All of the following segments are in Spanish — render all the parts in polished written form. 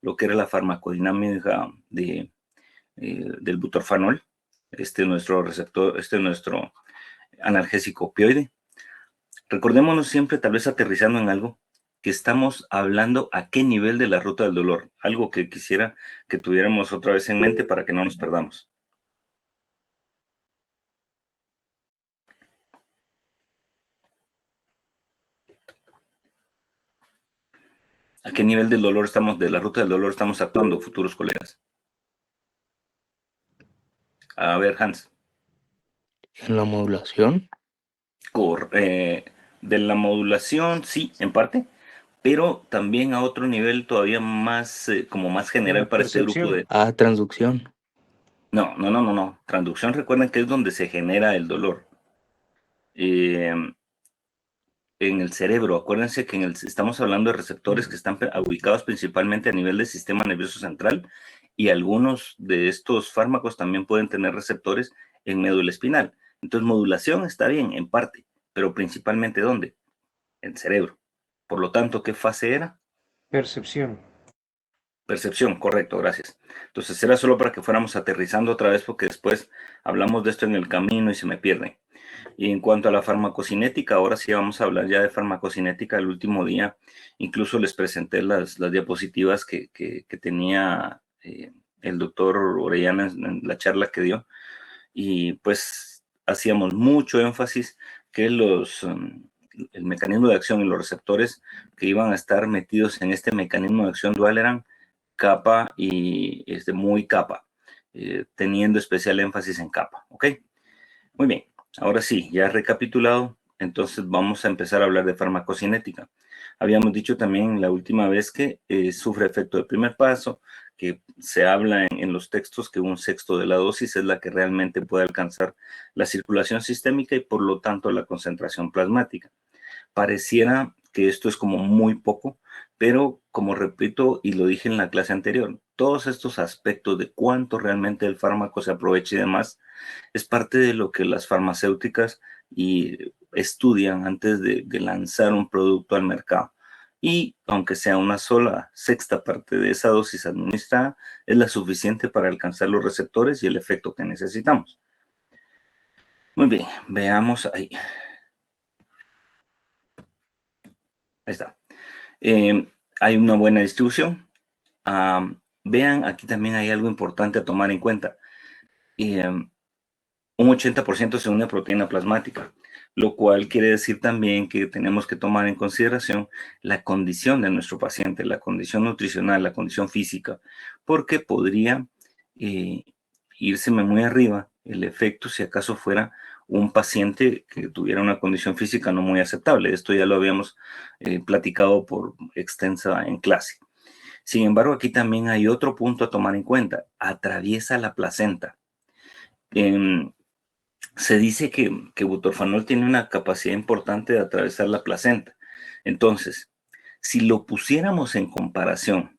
lo que era la farmacodinámica del butorfanol. Este es nuestro receptor, este es nuestro analgésico opioide. Recordémonos siempre, tal vez aterrizando en algo, que estamos hablando a qué nivel de la ruta del dolor, algo que quisiera que tuviéramos otra vez en mente para que no nos perdamos. ¿A qué nivel del dolor estamos, de la ruta del dolor estamos actuando, futuros colegas? A ver, Hans. En la modulación. De la modulación, sí, en parte, pero también a otro nivel todavía más, como más En la general para este grupo percepción. de... Transducción. No. Transducción, recuerden que es donde se genera el dolor. Eh, en el cerebro, acuérdense que estamos hablando de receptores que están ubicados principalmente a nivel del sistema nervioso central, y algunos de estos fármacos también pueden tener receptores en médula espinal. Entonces, modulación está bien, en parte, pero principalmente ¿dónde? El cerebro. Por lo tanto, ¿qué fase era? Percepción. Percepción, correcto, gracias. Entonces era solo para que fuéramos aterrizando otra vez, porque después hablamos de esto en el camino y se me pierde. Y en cuanto a la farmacocinética, ahora sí vamos a hablar ya de farmacocinética. El último día incluso les presenté las diapositivas que tenía el doctor Orellana en la charla que dio, y pues hacíamos mucho énfasis que el mecanismo de acción y los receptores que iban a estar metidos en este mecanismo de acción dual eran capa y muy capa, teniendo especial énfasis en capa, ¿ok? Muy bien, ahora sí, ya recapitulado, entonces vamos a empezar a hablar de farmacocinética. Habíamos dicho también la última vez que sufre efecto de primer paso, que se habla en los textos que un sexto de la dosis es la que realmente puede alcanzar la circulación sistémica y por lo tanto la concentración plasmática. Pareciera que esto es como muy poco, pero como repito y lo dije en la clase anterior, todos estos aspectos de cuánto realmente el fármaco se aprovecha y demás, es parte de lo que las farmacéuticas estudian antes de lanzar un producto al mercado. Y aunque sea una sola sexta parte de esa dosis administrada, es la suficiente para alcanzar los receptores y el efecto que necesitamos. Muy bien, veamos ahí. Ahí está. Hay una buena distribución. Vean, aquí también hay algo importante a tomar en cuenta. Un 80% se une a proteína plasmática, lo cual quiere decir también que tenemos que tomar en consideración la condición de nuestro paciente, la condición nutricional, la condición física, porque podría írseme muy arriba el efecto si acaso fuera un paciente que tuviera una condición física no muy aceptable. Esto ya lo habíamos platicado por extensa en clase. Sin embargo, aquí también hay otro punto a tomar en cuenta. Atraviesa la placenta. Se dice que butorfanol tiene una capacidad importante de atravesar la placenta. Entonces, si lo pusiéramos en comparación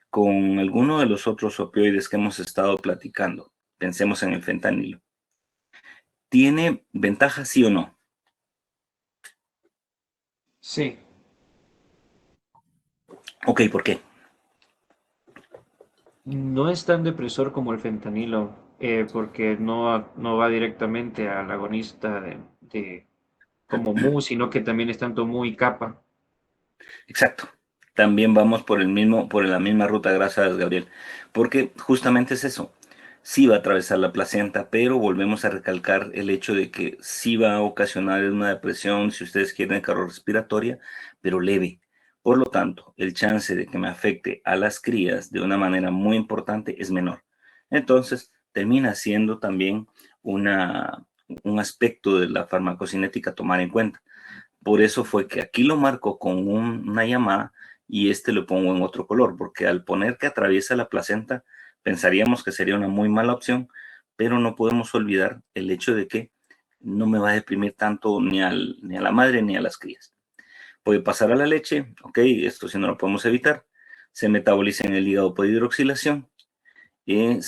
con alguno de los otros opioides que hemos estado platicando, pensemos en el fentanilo, ¿tiene ventaja sí o no? Sí. Ok, ¿por qué? No es tan depresor como el fentanilo, porque no va directamente al agonista como mu, sino que también es tanto mu y kappa. Exacto. También vamos por la misma ruta, gracias, Gabriel. Porque justamente es eso. Sí va a atravesar la placenta, pero volvemos a recalcar el hecho de que sí va a ocasionar una depresión, si ustedes quieren, cardiorrespiratoria, pero leve. Por lo tanto, el chance de que me afecte a las crías de una manera muy importante es menor. Entonces, termina siendo también un aspecto de la farmacocinética a tomar en cuenta. Por eso fue que aquí lo marco con una llamada y lo pongo en otro color, porque al poner que atraviesa la placenta, pensaríamos que sería una muy mala opción, pero no podemos olvidar el hecho de que no me va a deprimir tanto ni a la madre ni a las crías. Puede pasar a la leche, ok, esto sí no lo podemos evitar, se metaboliza en el hígado por hidroxilación, y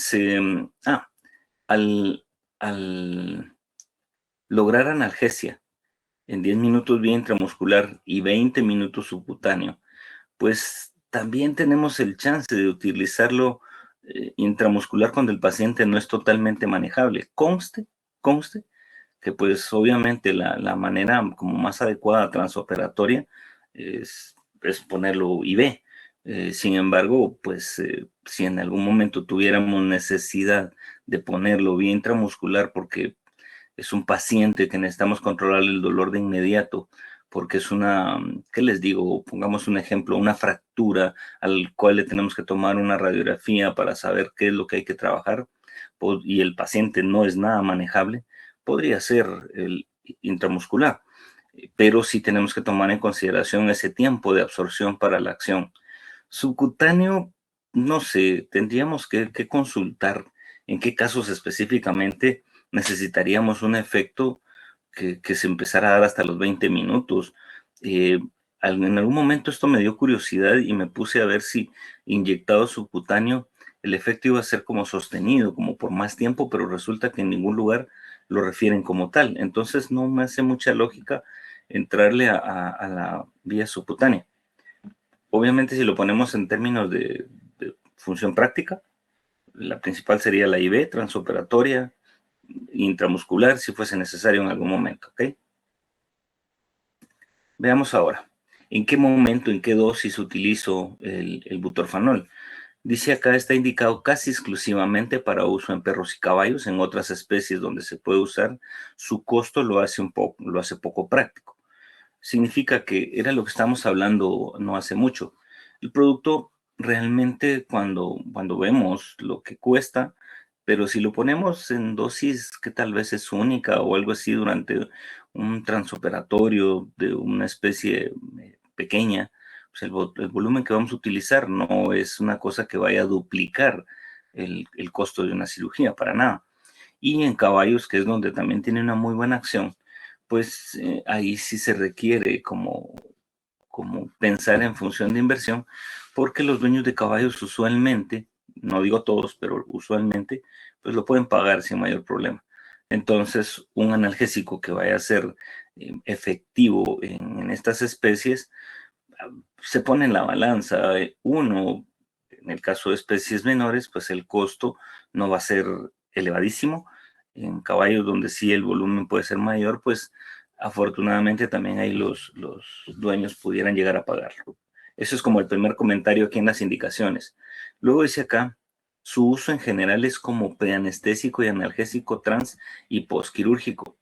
al, al lograr analgesia en 10 minutos vía intramuscular y 20 minutos subcutáneo, pues también tenemos el chance de utilizarlo intramuscular cuando el paciente no es totalmente manejable. Conste que pues obviamente la manera como más adecuada transoperatoria es ponerlo IV. Sin embargo, pues si en algún momento tuviéramos necesidad de ponerlo vía intramuscular porque es un paciente que necesitamos controlar el dolor de inmediato, porque es una, ¿qué les digo? Pongamos un ejemplo, una fractura al cual le tenemos que tomar una radiografía para saber qué es lo que hay que trabajar y el paciente no es nada manejable, podría ser el intramuscular, pero sí tenemos que tomar en consideración ese tiempo de absorción para la acción. Subcutáneo, no sé, tendríamos que consultar en qué casos específicamente necesitaríamos un efecto que se empezara a dar hasta los 20 minutos. Eh, en algún momento esto me dio curiosidad y me puse a ver si inyectado subcutáneo el efecto iba a ser como sostenido, como por más tiempo, pero resulta que en ningún lugar lo refieren como tal. Entonces no me hace mucha lógica entrarle a la vía subcutánea. Obviamente si lo ponemos en términos de función práctica, la principal sería la IV, transoperatoria, intramuscular, si fuese necesario en algún momento, ¿ok? Veamos ahora, ¿en qué momento, en qué dosis utilizo el butorfanol? Dice acá, está indicado casi exclusivamente para uso en perros y caballos. En otras especies donde se puede usar, su costo lo hace poco práctico. Significa que era lo que estamos hablando no hace mucho. El producto realmente cuando vemos lo que cuesta, pero si lo ponemos en dosis que tal vez es única o algo así durante un transoperatorio de una especie pequeña, pues el volumen que vamos a utilizar no es una cosa que vaya a duplicar el costo de una cirugía, para nada. Y en caballos, que es donde también tiene una muy buena acción, pues ahí sí se requiere como pensar en función de inversión, porque los dueños de caballos usualmente, no digo todos, pero usualmente, pues lo pueden pagar sin mayor problema. Entonces, un analgésico que vaya a ser efectivo en estas especies, se pone en la balanza. Uno, en el caso de especies menores, pues el costo no va a ser elevadísimo. En caballos donde sí el volumen puede ser mayor, pues afortunadamente también ahí los dueños pudieran llegar a pagarlo. Eso es como el primer comentario aquí en las indicaciones. Luego dice acá, su uso en general es como preanestésico y analgésico trans y postquirúrgico.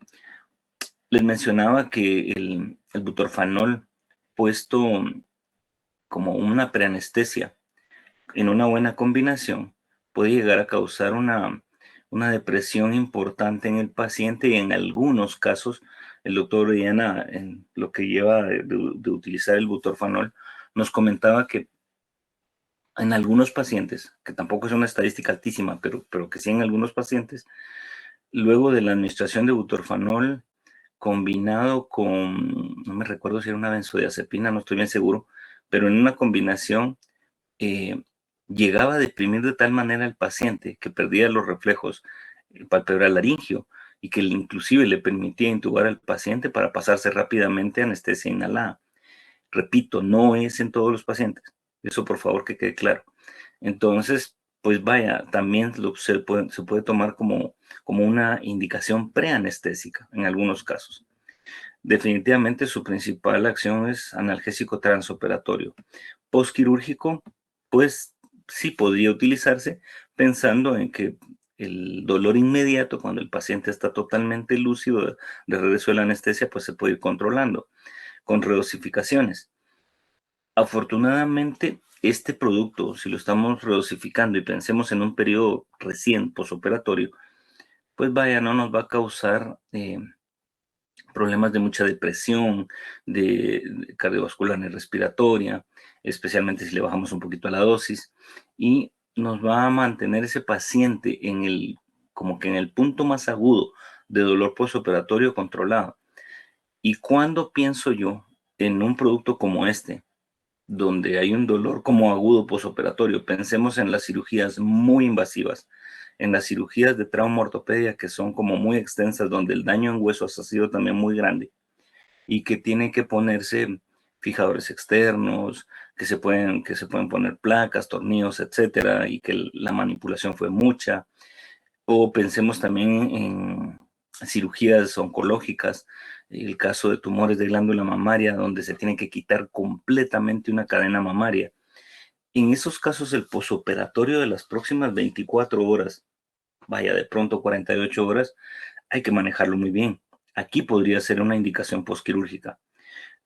Les mencionaba que el butorfanol puesto como una preanestesia en una buena combinación puede llegar a causar una depresión importante en el paciente y en algunos casos el doctor Oriana, en lo que lleva de utilizar el butorfanol, nos comentaba que en algunos pacientes, que tampoco es una estadística altísima, pero que sí en algunos pacientes, luego de la administración de butorfanol combinado con, no me recuerdo si era una benzodiazepina, no estoy bien seguro, pero en una combinación eh, llegaba a deprimir de tal manera al paciente que perdía los reflejos palpebral laringio y que inclusive le permitía intubar al paciente para pasarse rápidamente a anestesia inhalada. Repito, no es en todos los pacientes, eso por favor que quede claro. Entonces, pues vaya, también se puede tomar como una indicación preanestésica en algunos casos. Definitivamente su principal acción es analgésico transoperatorio. Postquirúrgico, pues sí podría utilizarse pensando en que el dolor inmediato, cuando el paciente está totalmente lúcido de regreso de la anestesia, pues se puede ir controlando con redosificaciones. Afortunadamente, este producto, si lo estamos redosificando y pensemos en un periodo recién posoperatorio, pues vaya, no nos va a causar problemas de mucha depresión, de cardiovascular y respiratoria, especialmente si le bajamos un poquito a la dosis, y nos va a mantener ese paciente como que en el punto más agudo de dolor postoperatorio controlado. ¿Y cuando pienso yo en un producto como este, donde hay un dolor como agudo postoperatorio? Pensemos en las cirugías muy invasivas, en las cirugías de trauma ortopedia que son como muy extensas, donde el daño en huesos ha sido también muy grande y que tienen que ponerse fijadores externos, que se pueden poner placas, tornillos, etcétera, y que la manipulación fue mucha. O pensemos también en cirugías oncológicas, el caso de tumores de glándula mamaria, donde se tiene que quitar completamente una cadena mamaria. En esos casos, el posoperatorio de las próximas 24 horas, vaya, de pronto 48 horas, hay que manejarlo muy bien. Aquí podría ser una indicación posquirúrgica.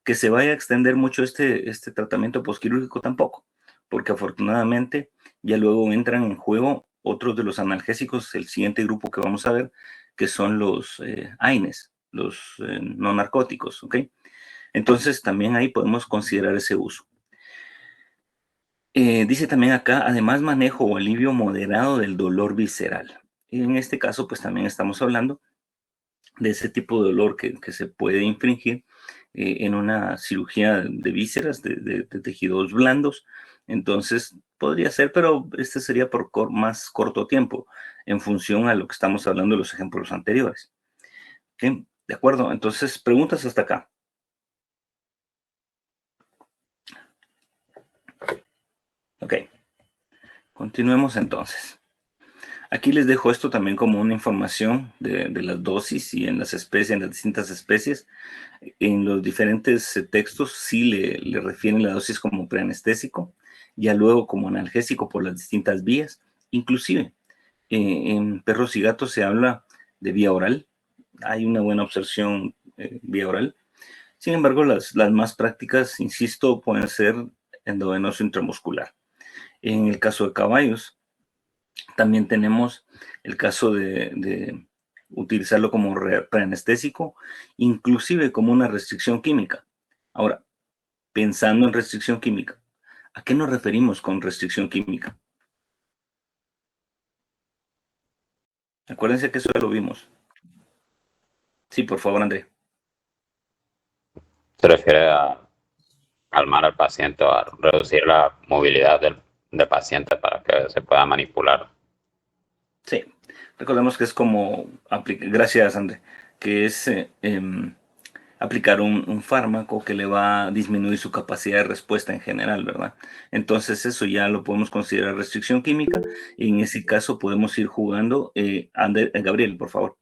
Que se vaya a extender mucho este tratamiento posquirúrgico tampoco, porque afortunadamente ya luego entran en juego otros de los analgésicos, el siguiente grupo que vamos a ver, que son los AINES, los no narcóticos, ¿ok? Entonces también ahí podemos considerar ese uso. Dice también acá, además manejo o alivio moderado del dolor visceral. Y en este caso, pues también estamos hablando de ese tipo de dolor que se puede infringir en una cirugía de vísceras, de tejidos blandos. Entonces, podría ser, pero este sería por más corto tiempo, en función a lo que estamos hablando de los ejemplos anteriores. ¿Ok? ¿De acuerdo? Entonces, preguntas hasta acá. Ok. Continuemos entonces. Aquí les dejo esto también como una información de las dosis y en las especies, en las distintas especies. En los diferentes textos sí le refieren la dosis como preanestésico, ya luego como analgésico por las distintas vías. Inclusive en perros y gatos se habla de vía oral. Hay una buena absorción vía oral. Sin embargo, las más prácticas, insisto, pueden ser endovenoso intramuscular. En el caso de caballos, también tenemos el caso de utilizarlo como preanestésico, inclusive como una restricción química. Ahora, pensando en restricción química, ¿a qué nos referimos con restricción química? Acuérdense que eso ya lo vimos. Sí, por favor, André. Se refiere a calmar al paciente o a reducir la movilidad del paciente para que se pueda manipular. Sí, recordemos que es como, gracias André, que es aplicar un fármaco que le va a disminuir su capacidad de respuesta en general, ¿verdad? Entonces eso ya lo podemos considerar restricción química y en ese caso podemos ir jugando. Gabriel, por favor.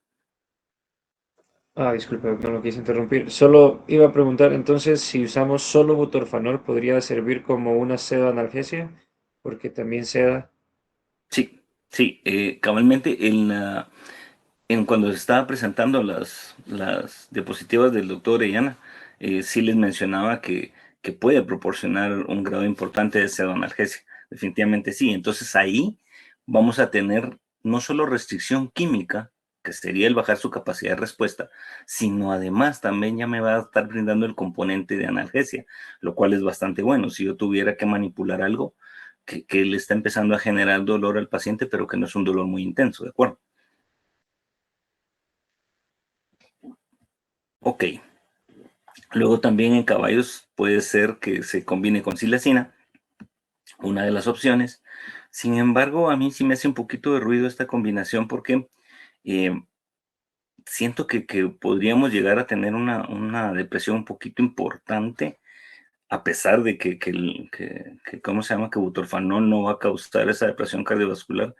Disculpe, no lo quise interrumpir. Solo iba a preguntar, entonces, si usamos solo butorfanol, ¿podría servir como una pseudoanalgesia? Porque también seda. Sí, sí, cabalmente cuando se estaba presentando las diapositivas del doctor Orellana, sí les mencionaba que puede proporcionar un grado importante de pseudoanalgesia. Definitivamente sí. Entonces ahí vamos a tener no solo restricción química, que sería el bajar su capacidad de respuesta, sino además también ya me va a estar brindando el componente de analgesia, lo cual es bastante bueno. Si yo tuviera que manipular algo que le está empezando a generar dolor al paciente, pero que no es un dolor muy intenso, ¿de acuerdo? Ok. Luego también en caballos puede ser que se combine con silacina, una de las opciones. Sin embargo, a mí sí me hace un poquito de ruido esta combinación porque eh, siento que podríamos llegar a tener una depresión un poquito importante, a pesar de ¿cómo se llama? Que butorfanol no va a causar esa depresión cardiovascular,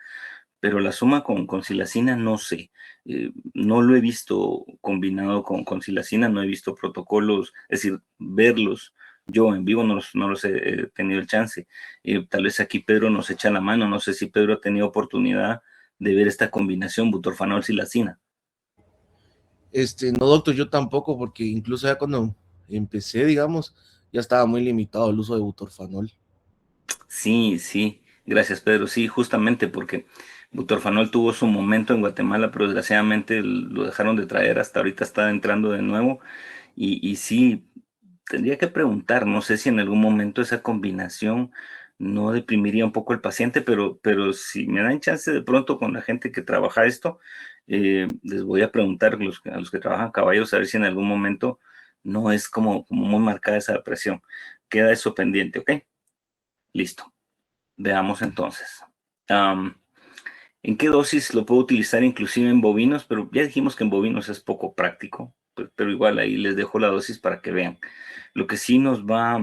pero la suma con silacina no sé. No lo he visto combinado con silacina, no he visto protocolos, es decir, verlos. Yo en vivo no los he tenido el chance. Tal vez aquí Pedro nos echa la mano. No sé si Pedro ha tenido oportunidad de ver esta combinación butorfanol-silacina. No, doctor, yo tampoco, porque incluso ya cuando empecé, digamos, ya estaba muy limitado el uso de butorfanol. Sí, sí, gracias Pedro. Sí, justamente porque butorfanol tuvo su momento en Guatemala, pero desgraciadamente lo dejaron de traer, hasta ahorita está entrando de nuevo. Y sí, tendría que preguntar, no sé si en algún momento esa combinación no deprimiría un poco al paciente, pero si me dan chance de pronto con la gente que trabaja esto, les voy a preguntar a los que trabajan caballos, a ver si en algún momento no es como muy marcada esa depresión. Queda eso pendiente, ¿ok? Listo. Veamos entonces. ¿En qué dosis lo puedo utilizar inclusive en bovinos? Pero ya dijimos que en bovinos es poco práctico, pero igual ahí les dejo la dosis para que vean. Lo que sí nos va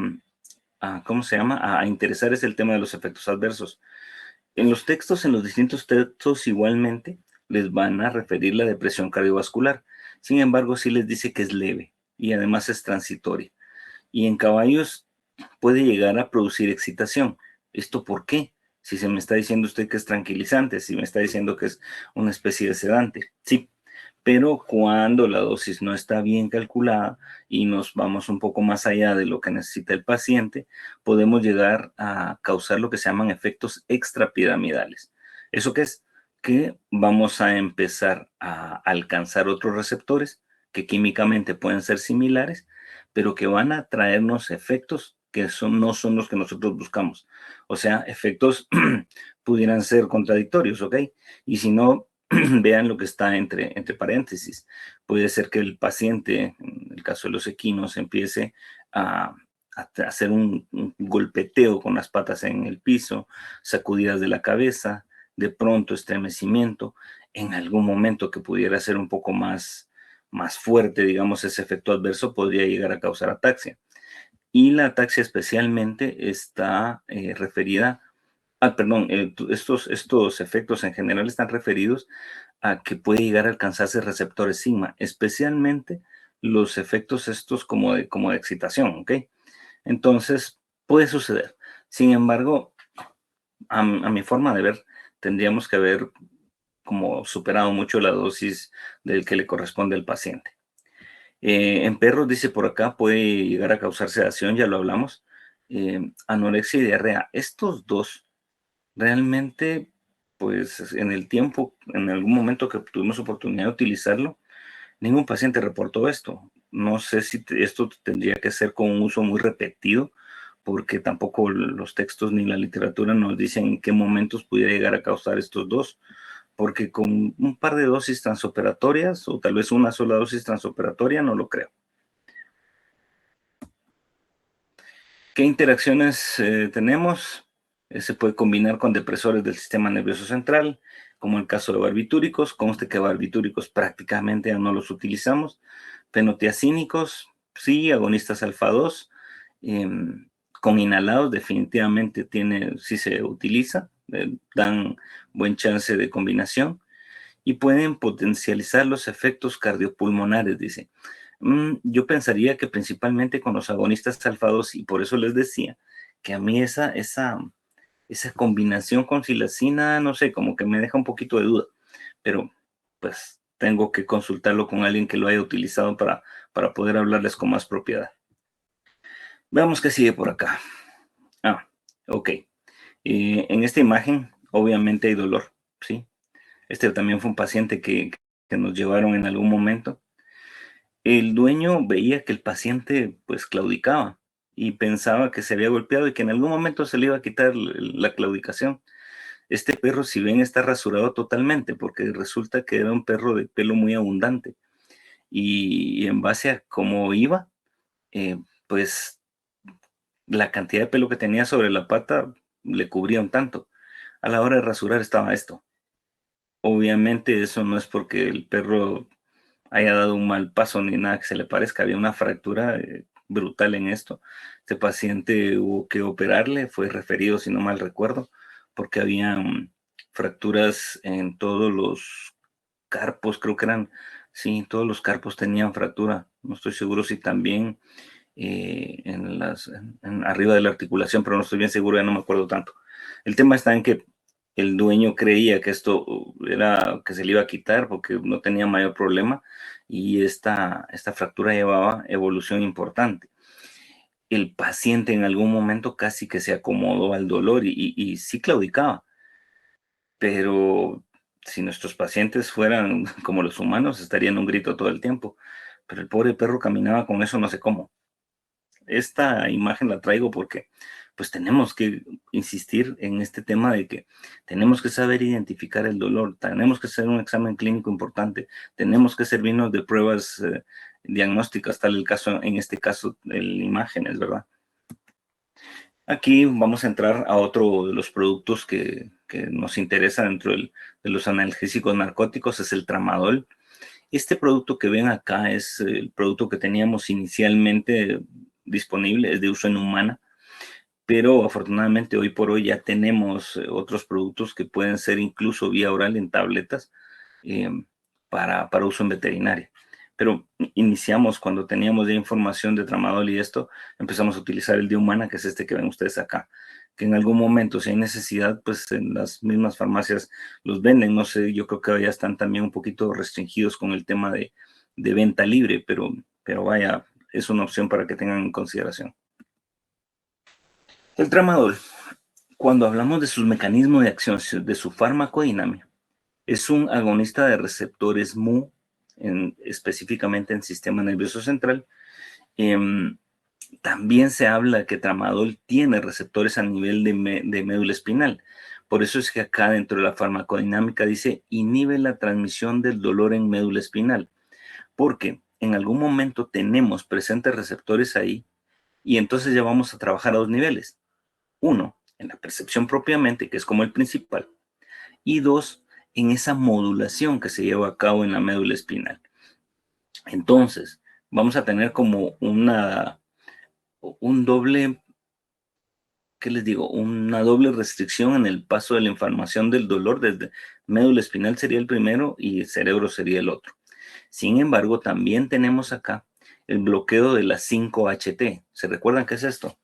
¿cómo se llama? A interesar es el tema de los efectos adversos. En los textos, en los distintos textos igualmente, les van a referir la depresión cardiovascular. Sin embargo, sí les dice que es leve y además es transitoria. Y en caballos puede llegar a producir excitación. ¿Esto por qué? Si se me está diciendo usted que es tranquilizante, si me está diciendo que es una especie de sedante. Sí, pero cuando la dosis no está bien calculada y nos vamos un poco más allá de lo que necesita el paciente, podemos llegar a causar lo que se llaman efectos extrapiramidales. ¿Eso qué es? Que vamos a empezar a alcanzar otros receptores que químicamente pueden ser similares, pero que van a traernos efectos que no son los que nosotros buscamos. O sea, efectos pudieran ser contradictorios, ¿ok? Y si no, vean lo que está entre paréntesis. Puede ser que el paciente, en el caso de los equinos, empiece a hacer un golpeteo con las patas en el piso, sacudidas de la cabeza, de pronto estremecimiento, en algún momento que pudiera ser un poco más fuerte, digamos, ese efecto adverso podría llegar a causar ataxia. Y la ataxia especialmente está referida perdón, estos efectos en general están referidos a que puede llegar a alcanzarse receptores sigma, especialmente los efectos estos como de excitación, ¿ok? Entonces, puede suceder. Sin embargo, a mi forma de ver, tendríamos que haber como superado mucho la dosis del que le corresponde al paciente. En perros, dice por acá, puede llegar a causar sedación, ya lo hablamos, anorexia y diarrea. Estos dos realmente, pues en el tiempo, en algún momento que tuvimos oportunidad de utilizarlo, ningún paciente reportó esto. No sé si esto tendría que ser con un uso muy repetido, porque tampoco los textos ni la literatura nos dicen en qué momentos pudiera llegar a causar estos dos, porque con un par de dosis transoperatorias o tal vez una sola dosis transoperatoria no lo creo. ¿Qué interacciones tenemos? Se puede combinar con depresores del sistema nervioso central, como el caso de barbitúricos. Conste que barbitúricos prácticamente ya no los utilizamos. Fenotiacínicos, sí, agonistas alfa-2. Con inhalados definitivamente sí se utiliza, dan buen chance de combinación y pueden potencializar los efectos cardiopulmonares, dice. Yo pensaría que principalmente con los agonistas alfa-2 y por eso les decía que a mí esa combinación con silacina, no sé, como que me deja un poquito de duda, pero pues tengo que consultarlo con alguien que lo haya utilizado para poder hablarles con más propiedad. Veamos qué sigue por acá. Ok. En esta imagen, obviamente hay dolor, ¿sí? Este también fue un paciente que nos llevaron en algún momento. El dueño veía que el paciente pues claudicaba y pensaba que se había golpeado y que en algún momento se le iba a quitar la claudicación. Este perro, si ven, está rasurado totalmente porque resulta que era un perro de pelo muy abundante y en base a cómo iba, pues la cantidad de pelo que tenía sobre la pata le cubría un tanto. A la hora de rasurar estaba esto. Obviamente eso no es porque el perro haya dado un mal paso ni nada que se le parezca. Había una fractura brutal en esto. Este paciente hubo que operarle, fue referido, si no mal recuerdo, porque había fracturas en todos los carpos, creo que eran, sí, todos los carpos tenían fractura. No estoy seguro si también arriba de la articulación, pero no estoy bien seguro, ya no me acuerdo tanto. El tema está en que el dueño creía que esto era que se le iba a quitar porque no tenía mayor problema y esta fractura llevaba evolución importante. El paciente en algún momento casi que se acomodó al dolor y sí claudicaba, pero si nuestros pacientes fueran como los humanos estarían un grito todo el tiempo, pero el pobre perro caminaba con eso no sé cómo. Esta imagen la traigo porque pues tenemos que insistir en este tema de que tenemos que saber identificar el dolor, tenemos que hacer un examen clínico importante, tenemos que servirnos de pruebas diagnósticas, tal el caso, en este caso, de imágenes, ¿verdad? Aquí vamos a entrar a otro de los productos que nos interesa dentro de los analgésicos narcóticos, es el tramadol. Este producto que ven acá es el producto que teníamos inicialmente disponible, es de uso en humana. pero afortunadamente hoy por hoy ya tenemos otros productos que pueden ser incluso vía oral en tabletas eh, para uso en veterinaria. Pero iniciamos cuando teníamos ya información de tramadol y esto, empezamos a utilizar el de Humana, que es este que ven ustedes acá, que en algún momento, si hay necesidad, pues en las mismas farmacias los venden. No sé, yo creo que ya están también un poquito restringidos con el tema de venta libre, pero vaya, es una opción para que tengan en consideración. El tramadol, cuando hablamos de sus mecanismos de acción, de su farmacodinámica, es un agonista de receptores Mu, específicamente en sistema nervioso central. También se habla que tramadol tiene receptores a nivel de médula espinal. Por eso es que acá dentro de la farmacodinámica dice inhibe la transmisión del dolor en médula espinal, porque en algún momento tenemos presentes receptores ahí y entonces ya vamos a trabajar a dos niveles. Uno, en la percepción propiamente, que es como el principal, y dos, en esa modulación que se lleva a cabo en la médula espinal. Entonces, vamos a tener como un doble, ¿qué les digo? Una doble restricción en el paso de la información del dolor desde médula espinal sería el primero y el cerebro sería el otro. Sin embargo, también tenemos acá el bloqueo de la 5-HT. ¿Se recuerdan qué es esto?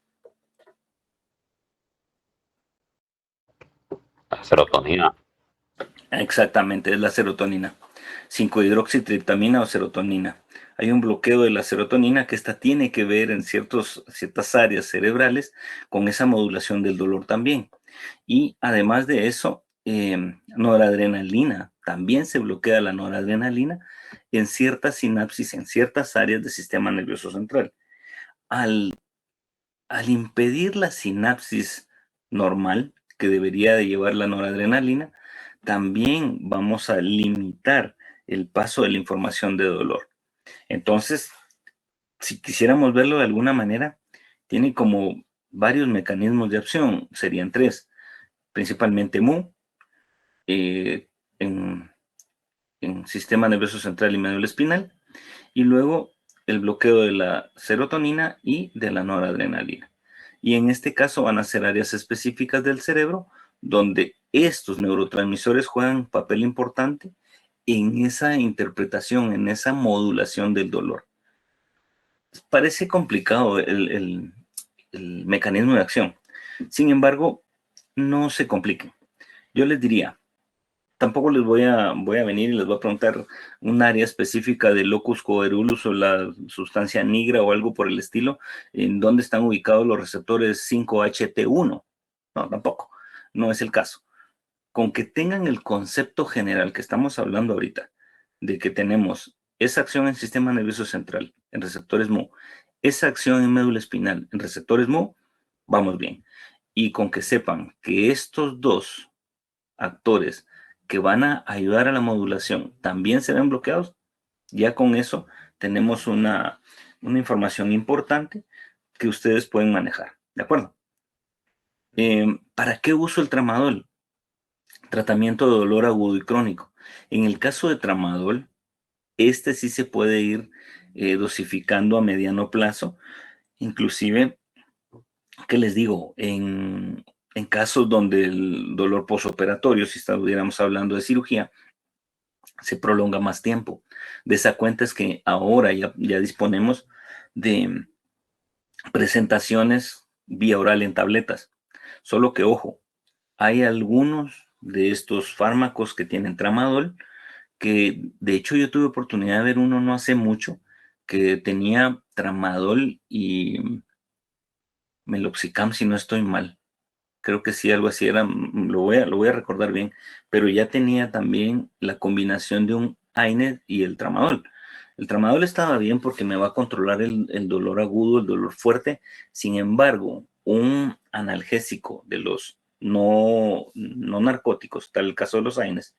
La serotonina. Exactamente, es la serotonina. 5-hidroxitriptamina o serotonina. Hay un bloqueo de la serotonina que esta tiene que ver en ciertas áreas cerebrales con esa modulación del dolor también. Y además de eso, noradrenalina. También se bloquea la noradrenalina en ciertas sinapsis, en ciertas áreas del sistema nervioso central. Al impedir la sinapsis normal que debería de llevar la noradrenalina, también vamos a limitar el paso de la información de dolor. Entonces, si quisiéramos verlo de alguna manera, tiene como varios mecanismos de acción, serían tres, principalmente Mu, en sistema nervioso central y médula espinal, y luego el bloqueo de la serotonina y de la noradrenalina. Y en este caso van a ser áreas específicas del cerebro donde estos neurotransmisores juegan un papel importante en esa interpretación, en esa modulación del dolor. Parece complicado el mecanismo de acción. Sin embargo, no se compliquen. Yo les diría, tampoco les voy a venir y les voy a preguntar un área específica de locus coeruleus o la sustancia nigra o algo por el estilo, en dónde están ubicados los receptores 5-HT1. No, tampoco. No es el caso. Con que tengan el concepto general que estamos hablando ahorita, de que tenemos esa acción en sistema nervioso central, en receptores Mu, esa acción en médula espinal, en receptores Mu, vamos bien. Y con que sepan que estos dos actores que van a ayudar a la modulación también se ven bloqueados, ya con eso tenemos una información importante que ustedes pueden manejar. ¿De acuerdo? ¿Para qué uso el tramadol? Tratamiento de dolor agudo y crónico. En el caso de tramadol, este sí se puede ir dosificando a mediano plazo. Inclusive, ¿qué les digo? En casos donde el dolor posoperatorio, si estuviéramos hablando de cirugía, se prolonga más tiempo. De esa cuenta es que ahora ya disponemos de presentaciones vía oral en tabletas. Solo que, ojo, hay algunos de estos fármacos que tienen tramadol, que de hecho yo tuve oportunidad de ver uno no hace mucho, que tenía tramadol y meloxicam, si no estoy mal. Creo que sí, algo así era, lo voy a recordar bien, pero ya tenía también la combinación de un AINE y el tramadol. El tramadol estaba bien porque me va a controlar el dolor agudo, el dolor fuerte. Sin embargo, un analgésico de los no narcóticos, tal el caso de los AINES,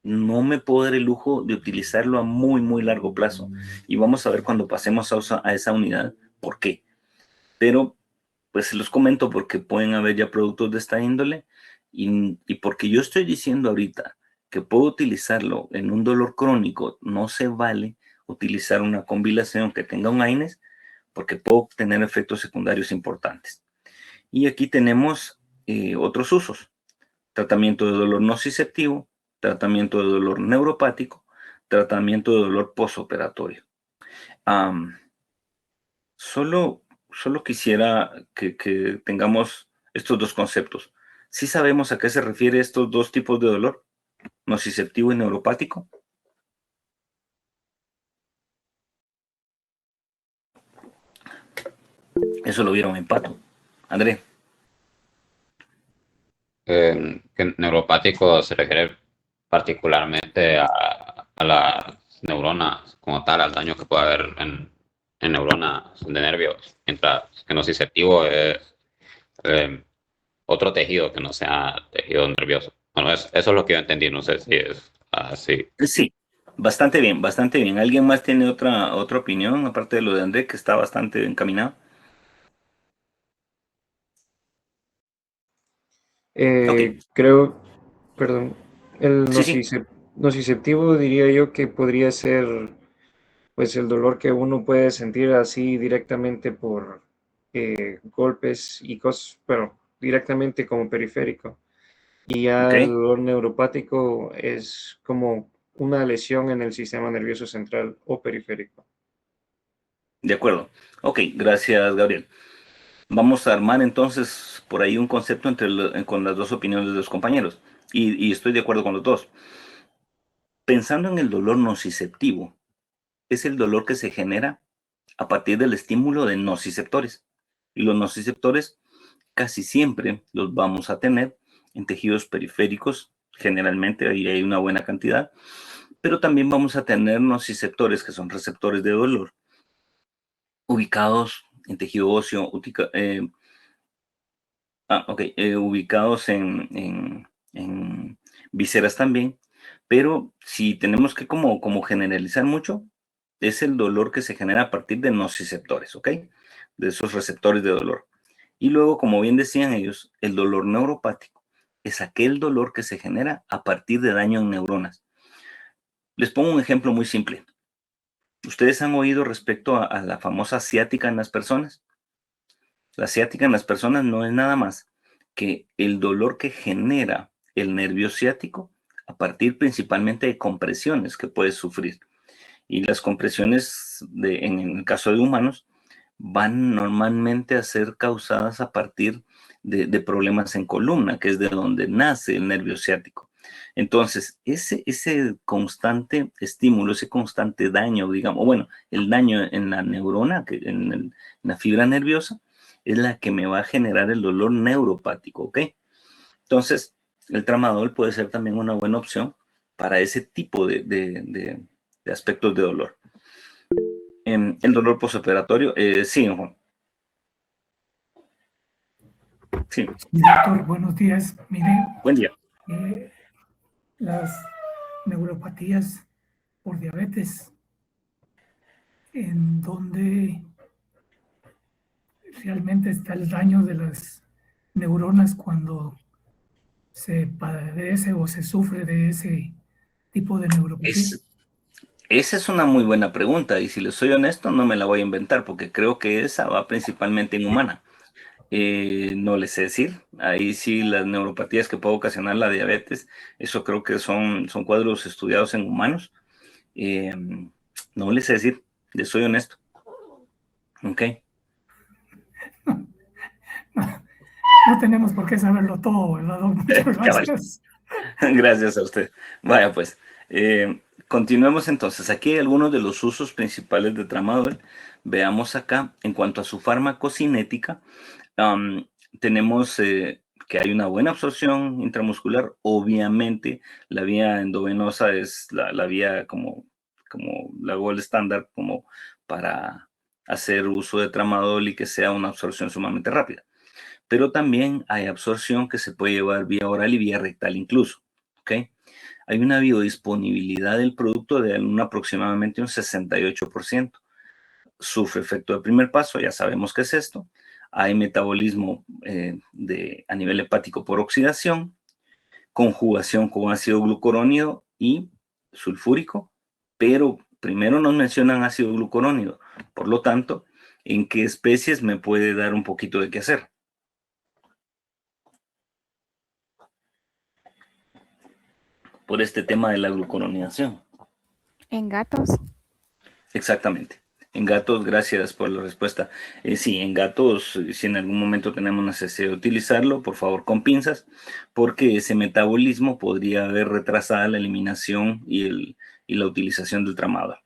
no me puedo dar el lujo de utilizarlo a muy, muy largo plazo. Y vamos a ver cuando pasemos a esa unidad por qué. Pero pues se los comento porque pueden haber ya productos de esta índole y porque yo estoy diciendo ahorita que puedo utilizarlo en un dolor crónico, no se vale utilizar una combinación que tenga un AINES, porque puedo tener efectos secundarios importantes. Y aquí tenemos otros usos: tratamiento de dolor nociceptivo, tratamiento de dolor neuropático, tratamiento de dolor posoperatorio. Solo quisiera que tengamos estos dos conceptos. ¿Sí sabemos a qué se refiere estos dos tipos de dolor, nociceptivo y neuropático? Eso lo vieron en Pato. André. Que neuropático se refiere particularmente a las neuronas como tal, al daño que puede haber en neuronas de nervios, mientras que nociceptivo es otro tejido que no sea tejido nervioso. Bueno, eso es lo que yo entendí, no sé si es así. Sí, bastante bien, bastante bien. ¿Alguien más tiene otra opinión, aparte de lo de André, que está bastante encaminado? Ok, Creo, perdón, el sí, sí, nociceptivo diría yo que podría ser pues el dolor que uno puede sentir así directamente por golpes y cosas, pero directamente como periférico. Y ok, ya el dolor neuropático es como una lesión en el sistema nervioso central o periférico. de acuerdo. Ok, gracias, Gabriel. Vamos a armar entonces por ahí un concepto con las dos opiniones de los compañeros. Y estoy de acuerdo con los dos. Pensando en el dolor nociceptivo, es el dolor que se genera a partir del estímulo de nociceptores. Y los nociceptores casi siempre los vamos a tener en tejidos periféricos, generalmente ahí hay una buena cantidad, pero también vamos a tener nociceptores que son receptores de dolor, ubicados en tejido óseo, ubicados en vísceras también, pero si tenemos que como generalizar mucho, es el dolor que se genera a partir de nociceptores, ¿ok? De esos receptores de dolor. Y luego, como bien decían ellos, el dolor neuropático es aquel dolor que se genera a partir de daño en neuronas. Les pongo un ejemplo muy simple. ¿Ustedes han oído respecto a la famosa ciática en las personas? La ciática en las personas no es nada más que el dolor que genera el nervio ciático a partir principalmente de compresiones que puedes sufrir. Y las compresiones, en el caso de humanos, van normalmente a ser causadas a partir de problemas en columna, que es de donde nace el nervio ciático. Entonces, ese constante estímulo, ese constante daño, digamos, bueno, el daño en la neurona, en la fibra nerviosa, es la que me va a generar el dolor neuropático, ¿ok? Entonces, el tramadol puede ser también una buena opción para ese tipo de aspectos de dolor. El dolor postoperatorio, sí, Juan. Sí, Doctor, buenos días. Mire, buen día. las neuropatías por diabetes, en donde realmente está el daño de las neuronas cuando se padece o se sufre de ese tipo de neuropatía. Esa es una muy buena pregunta y si les soy honesto no me la voy a inventar porque creo que esa va principalmente en humana. No les sé decir, ahí sí las neuropatías que puede ocasionar la diabetes, eso creo que son cuadros estudiados en humanos. Eh, no les sé decir, les soy honesto. Ok. No tenemos por qué saberlo todo, ¿verdad, doc? Muchas Cabal. gracias. Gracias a usted. Vaya pues, continuemos entonces. Aquí hay algunos de los usos principales de tramadol. Veamos acá, en cuanto a su farmacocinética, tenemos que hay una buena absorción intramuscular. Obviamente, la vía endovenosa es la vía como la gold estándar como para hacer uso de tramadol y que sea una absorción sumamente rápida. Pero también hay absorción que se puede llevar vía oral y vía rectal incluso, ¿ok? Hay una biodisponibilidad del producto de aproximadamente un 68%. Sufre efecto de primer paso, ya sabemos qué es esto. Hay metabolismo a nivel hepático por oxidación, conjugación con ácido glucurónido y sulfúrico, pero primero nos mencionan ácido glucurónido. Por lo tanto, en qué especies me puede dar un poquito de qué hacer. Por este tema de la glucuronidación. En gatos. Exactamente. En gatos, gracias por la respuesta. Sí, en gatos, si en algún momento tenemos necesidad de utilizarlo, por favor con pinzas, porque ese metabolismo podría haber retrasado la eliminación y la utilización del tramadol.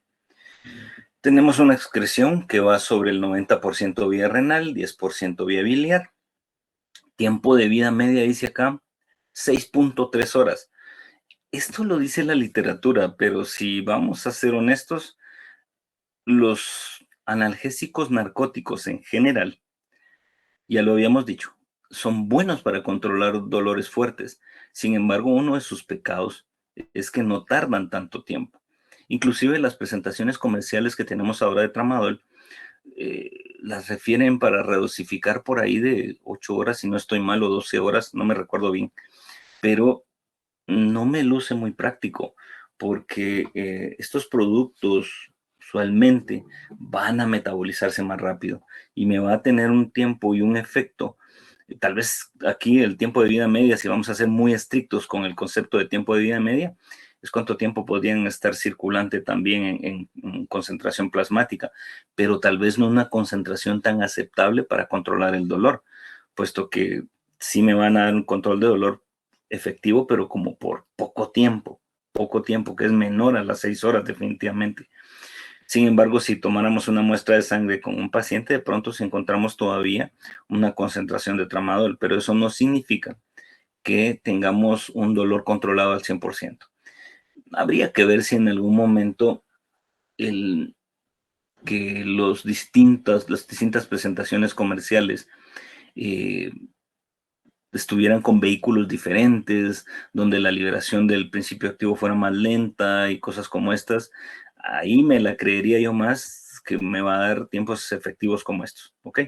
Tenemos una excreción que va sobre el 90% vía renal, 10% vía biliar. Tiempo de vida media, dice acá, 6.3 horas. Esto lo dice la literatura, pero si vamos a ser honestos, los analgésicos narcóticos en general, ya lo habíamos dicho, son buenos para controlar dolores fuertes. Sin embargo, uno de sus pecados es que no tardan tanto tiempo. Inclusive las presentaciones comerciales que tenemos ahora de tramadol las refieren para redosificar por ahí de 8 horas, si no estoy mal, o 12 horas, no me recuerdo bien, pero no me luce muy práctico porque estos productos usualmente van a metabolizarse más rápido y me va a tener un tiempo y un efecto. Tal vez aquí el tiempo de vida media, si vamos a ser muy estrictos con el concepto de tiempo de vida media, es cuánto tiempo podrían estar circulante también en concentración plasmática, pero tal vez no una concentración tan aceptable para controlar el dolor, puesto que sí me van a dar un control de dolor efectivo, pero como por poco tiempo, que es menor a las 6 horas definitivamente. Sin embargo, si tomáramos una muestra de sangre con un paciente, de pronto si encontramos todavía una concentración de tramadol, pero eso no significa que tengamos un dolor controlado al 100%. Habría que ver si en algún momento que las distintas presentaciones comerciales estuvieran con vehículos diferentes, donde la liberación del principio activo fuera más lenta y cosas como estas, ahí me la creería yo más que me va a dar tiempos efectivos como estos, ¿ok?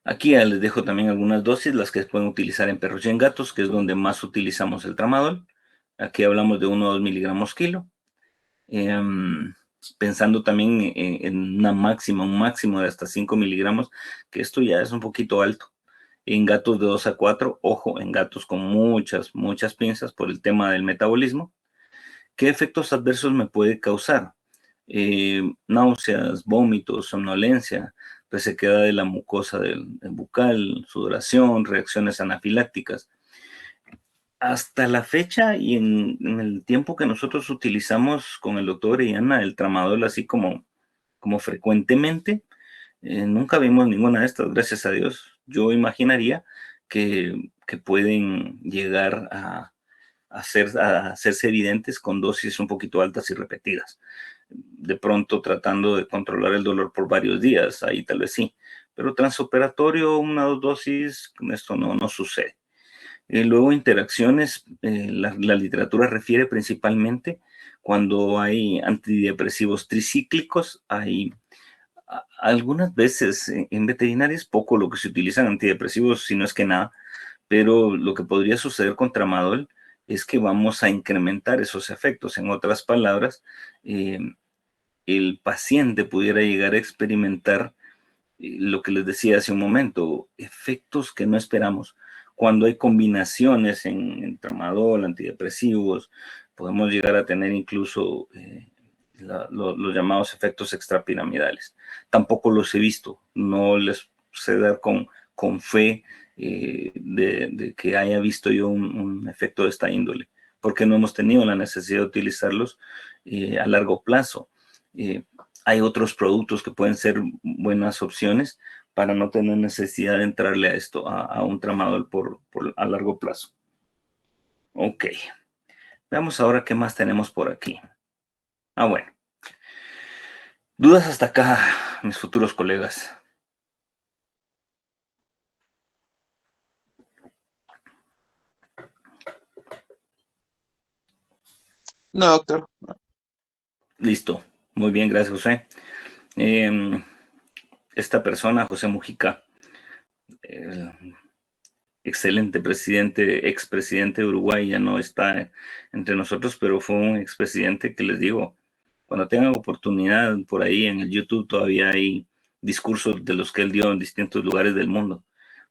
Aquí ya les dejo también algunas dosis, las que se pueden utilizar en perros y en gatos, que es donde más utilizamos el tramadol. Aquí hablamos de 1 o 2 miligramos kilo. Pensando también en un máximo de hasta 5 miligramos, que esto ya es un poquito alto. En gatos de 2 a 4, ojo, en gatos con muchas pinzas por el tema del metabolismo. ¿Qué efectos adversos me puede causar? Náuseas, vómitos, somnolencia, resequedad de la mucosa del bucal, sudoración, reacciones anafilácticas. Hasta la fecha y en el tiempo que nosotros utilizamos con el doctor Orellana el tramadol así como frecuentemente, nunca vimos ninguna de estas, gracias a Dios. Yo imaginaría que pueden llegar a hacerse evidentes con dosis un poquito altas y repetidas. De pronto tratando de controlar el dolor por varios días, ahí tal vez sí. Pero transoperatorio, 1 o 2 dosis, esto no sucede. Luego interacciones, la literatura refiere principalmente cuando hay antidepresivos tricíclicos, hay algunas veces en veterinaria es poco lo que se utilizan antidepresivos, si no es que nada, pero lo que podría suceder con tramadol es que vamos a incrementar esos efectos. En otras palabras, el paciente pudiera llegar a experimentar lo que les decía hace un momento, efectos que no esperamos. Cuando hay combinaciones en tramadol, antidepresivos, podemos llegar a tener incluso los llamados efectos extrapiramidales. Tampoco los he visto, no les sé dar con fe de que haya visto yo un efecto de esta índole, porque no hemos tenido la necesidad de utilizarlos a largo plazo. Hay otros productos que pueden ser buenas opciones para no tener necesidad de entrarle a esto, a un tramadol a largo plazo. Ok. Veamos ahora qué más tenemos por aquí. Bueno. ¿Dudas hasta acá, mis futuros colegas? No, doctor. Listo. Muy bien, gracias, José. Esta persona, José Mujica, excelente presidente, expresidente de Uruguay, ya no está entre nosotros, pero fue un expresidente que les digo, Cuando tengan oportunidad por ahí en el YouTube todavía hay discursos de los que él dio en distintos lugares del mundo,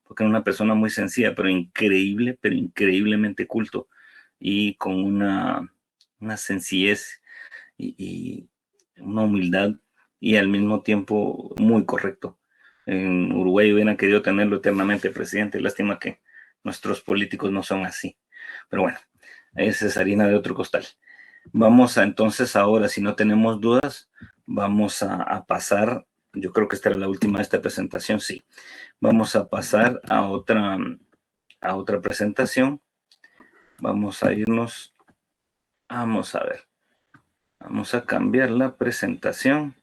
porque era una persona muy sencilla, pero increíble, pero increíblemente culto y con una sencillez y una humildad y al mismo tiempo muy correcto. En Uruguay hubieran querido tenerlo eternamente presidente, lástima que nuestros políticos no son así, pero bueno, esa es harina de otro costal. Vamos a entonces ahora, si no tenemos dudas, vamos a pasar, yo creo que esta era la última de esta presentación, sí. Vamos a pasar a otra presentación. Vamos a irnos, vamos a ver, vamos a cambiar la presentación.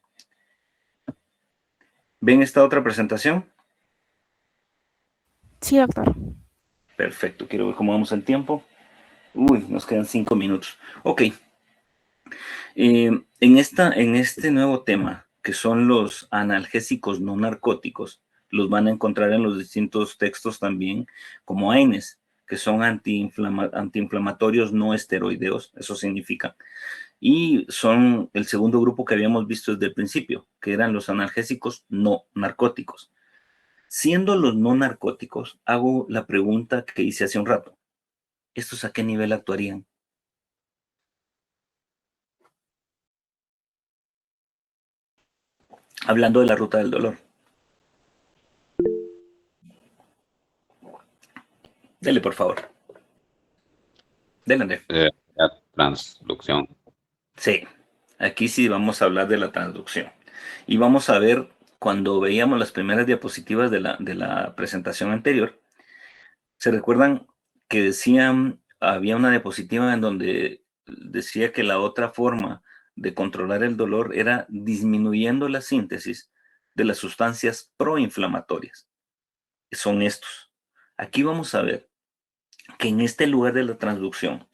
¿Ven esta otra presentación? Sí, doctor. Perfecto, quiero ver cómo vamos en tiempo. Uy, nos quedan 5 minutos. Ok. En este nuevo tema, que son los analgésicos no narcóticos, los van a encontrar en los distintos textos también, como AINES, que son antiinflamatorios no esteroideos, eso significa. Y son el segundo grupo que habíamos visto desde el principio, que eran los analgésicos no narcóticos. Siendo los no narcóticos, hago la pregunta que hice hace un rato. ¿Estos a qué nivel actuarían? Hablando de la ruta del dolor. Dele, por favor. Dele, André. La transducción. Sí, aquí sí vamos a hablar de la transducción. Y vamos a ver, cuando veíamos las primeras diapositivas de la presentación anterior, ¿se recuerdan que había una diapositiva en donde decía que la otra forma de controlar el dolor era disminuyendo la síntesis de las sustancias proinflamatorias? Son estos. Aquí vamos a ver que en este lugar de la transducción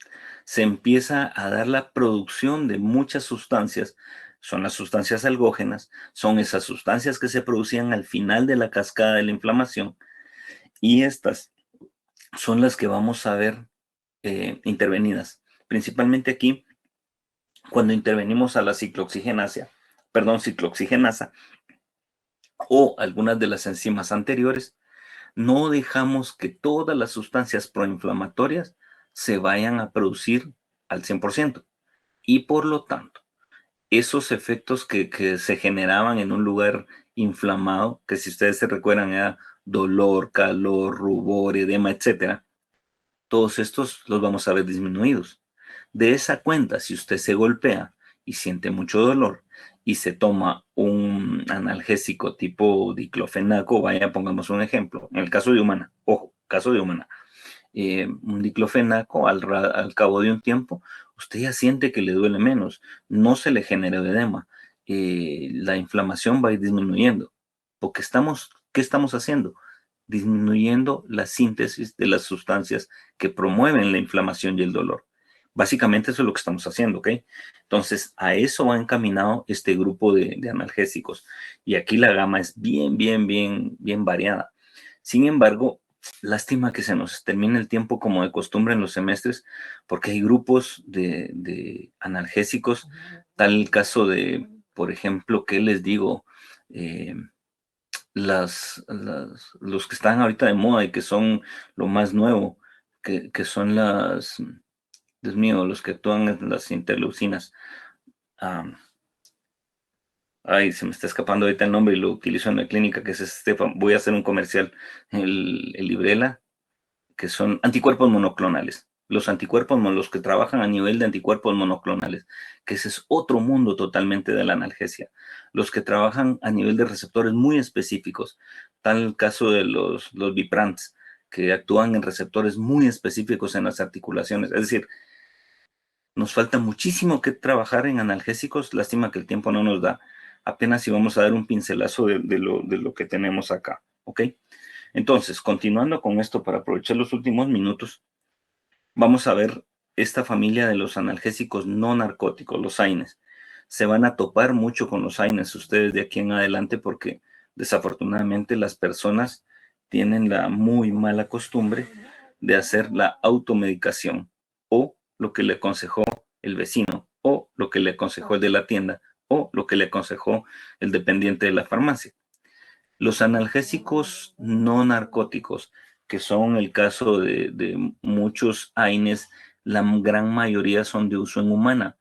se empieza a dar la producción de muchas sustancias. Son las sustancias algógenas, son esas sustancias que se producían al final de la cascada de la inflamación, y estas son las que vamos a ver intervenidas. Principalmente aquí, cuando intervenimos a la ciclooxigenasa o algunas de las enzimas anteriores, no dejamos que todas las sustancias proinflamatorias se vayan a producir al 100%. Y por lo tanto, esos efectos que se generaban en un lugar inflamado, que si ustedes se recuerdan era dolor, calor, rubor, edema, etcétera, todos estos los vamos a ver disminuidos. De esa cuenta, si usted se golpea y siente mucho dolor y se toma un analgésico tipo diclofenaco, vaya, pongamos un ejemplo, en el caso de Humana, ojo, caso de Humana, un diclofenaco al cabo de un tiempo, usted ya siente que le duele menos, no se le genera edema, la inflamación va a ir disminuyendo, porque ¿qué estamos haciendo? Disminuyendo la síntesis de las sustancias que promueven la inflamación y el dolor. Básicamente eso es lo que estamos haciendo, ¿ok? Entonces, a eso va encaminado este grupo de analgésicos. Y aquí la gama es bien variada. Sin embargo, lástima que se nos termine el tiempo como de costumbre en los semestres, porque hay grupos de analgésicos, tal el caso de, por ejemplo, ¿qué les digo? Los que están ahorita de moda y que son lo más nuevo, que son Dios mío, los que actúan en las interleucinas. Ay, se me está escapando ahorita el nombre y lo utilizo en la clínica, que es voy a hacer un comercial, el Librela, que son anticuerpos monoclonales. Los anticuerpos, los que trabajan a nivel de anticuerpos monoclonales, que ese es otro mundo totalmente de la analgesia. Los que trabajan a nivel de receptores muy específicos, tal el caso de los Viprants, que actúan en receptores muy específicos en las articulaciones. Es decir, nos falta muchísimo que trabajar en analgésicos, lástima que el tiempo no nos da. Apenas si vamos a dar un pincelazo de lo que tenemos acá, ¿ok? Entonces, continuando con esto para aprovechar los últimos minutos, vamos a ver esta familia de los analgésicos no narcóticos, los AINES. Se van a topar mucho con los AINES ustedes de aquí en adelante porque desafortunadamente las personas tienen la muy mala costumbre de hacer la automedicación o lo que le aconsejó el vecino, o lo que le aconsejó el de la tienda, o lo que le aconsejó el dependiente de la farmacia. Los analgésicos no narcóticos, que son el caso de muchos AINES, la gran mayoría son de uso en humana.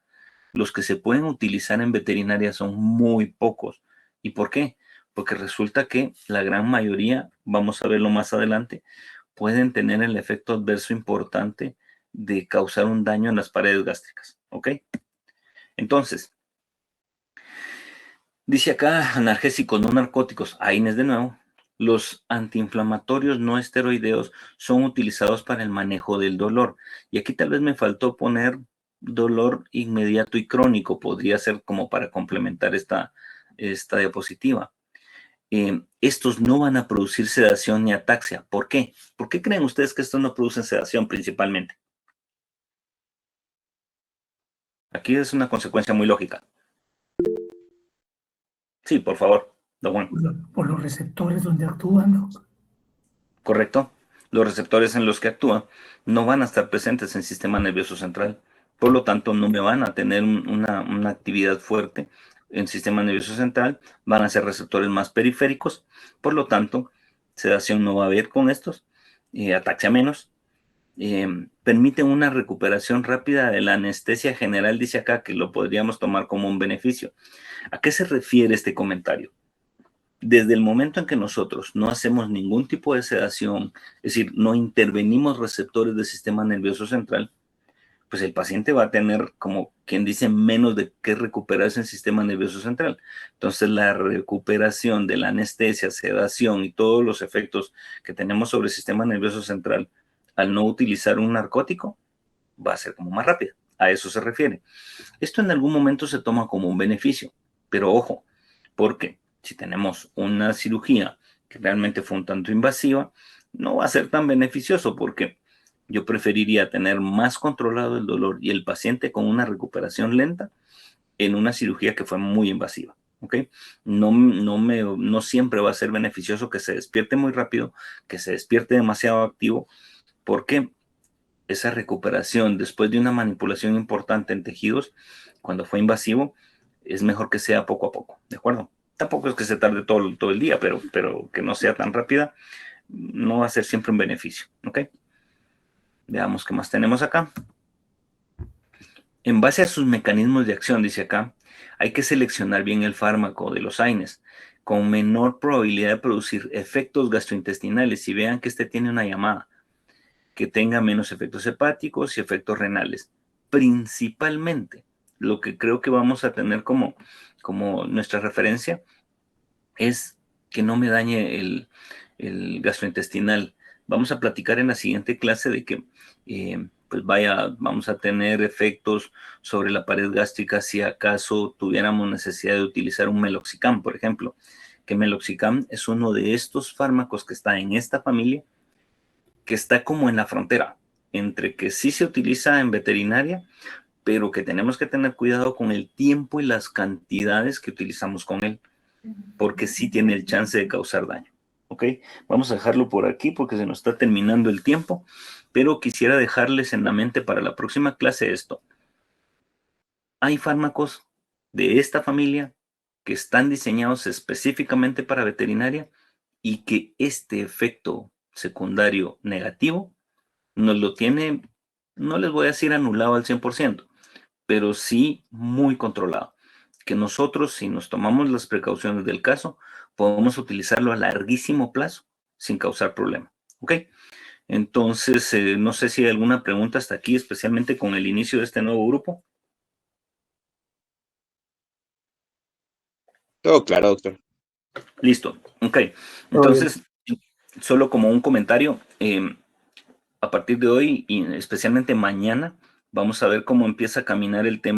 Los que se pueden utilizar en veterinaria son muy pocos. ¿Y por qué? Porque resulta que la gran mayoría, vamos a verlo más adelante, pueden tener el efecto adverso importante de causar un daño en las paredes gástricas. ¿Ok? Entonces, dice acá, analgésicos no narcóticos, AINES de nuevo. Los antiinflamatorios no esteroideos son utilizados para el manejo del dolor. Y aquí tal vez me faltó poner dolor inmediato y crónico. Podría ser como para complementar esta diapositiva. Estos no van a producir sedación ni ataxia. ¿Por qué? ¿Por qué creen ustedes que estos no producen sedación principalmente? Aquí es una consecuencia muy lógica. Sí, por favor, don Juan. Por los receptores donde actúan, Doc. Correcto. Los receptores en los que actúa no van a estar presentes en el sistema nervioso central. Por lo tanto, no me van a tener una actividad fuerte en el sistema nervioso central. Van a ser receptores más periféricos. Por lo tanto, sedación no va a haber con estos. Ataxia menos. Permiten una recuperación rápida de la anestesia general, dice acá, que lo podríamos tomar como un beneficio. ¿A qué se refiere este comentario? Desde el momento en que nosotros no hacemos ningún tipo de sedación, es decir, no intervenimos receptores del sistema nervioso central, pues el paciente va a tener, como quien dice, menos de qué recuperarse en el sistema nervioso central. Entonces, la recuperación de la anestesia, sedación y todos los efectos que tenemos sobre el sistema nervioso central al no utilizar un narcótico va a ser como más rápida. A eso se refiere. Esto en algún momento se toma como un beneficio, pero ojo, porque si tenemos una cirugía que realmente fue un tanto invasiva, no va a ser tan beneficioso porque yo preferiría tener más controlado el dolor y el paciente con una recuperación lenta en una cirugía que fue muy invasiva. ¿Ok? No siempre va a ser beneficioso que se despierte muy rápido, que se despierte demasiado activo, porque esa recuperación después de una manipulación importante en tejidos, cuando fue invasivo, es mejor que sea poco a poco, ¿de acuerdo? Tampoco es que se tarde todo el día, pero que no sea tan rápida, no va a ser siempre un beneficio, ¿ok? Veamos qué más tenemos acá. En base a sus mecanismos de acción, dice acá, hay que seleccionar bien el fármaco de los AINES con menor probabilidad de producir efectos gastrointestinales. Y vean que este tiene una llamada, que tenga menos efectos hepáticos y efectos renales. Principalmente, lo que creo que vamos a tener como nuestra referencia es que no me dañe el gastrointestinal. Vamos a platicar en la siguiente clase de que, pues vamos a tener efectos sobre la pared gástrica si acaso tuviéramos necesidad de utilizar un meloxicam, por ejemplo, que meloxicam es uno de estos fármacos que está en esta familia, que está como en la frontera entre que sí se utiliza en veterinaria, pero que tenemos que tener cuidado con el tiempo y las cantidades que utilizamos con él, porque sí tiene el chance de causar daño. ¿Ok? Vamos a dejarlo por aquí porque se nos está terminando el tiempo, pero quisiera dejarles en la mente para la próxima clase esto. Hay fármacos de esta familia que están diseñados específicamente para veterinaria y que este efecto secundario negativo nos lo tiene, no les voy a decir anulado al 100%, pero sí muy controlado. Que nosotros, si nos tomamos las precauciones del caso, podemos utilizarlo a larguísimo plazo sin causar problema. ¿Ok? Entonces, no sé si hay alguna pregunta hasta aquí, especialmente con el inicio de este nuevo grupo. Todo claro, doctor. Listo. Ok. Entonces, solo como un comentario, a partir de hoy y especialmente mañana, vamos a ver cómo empieza a caminar el tema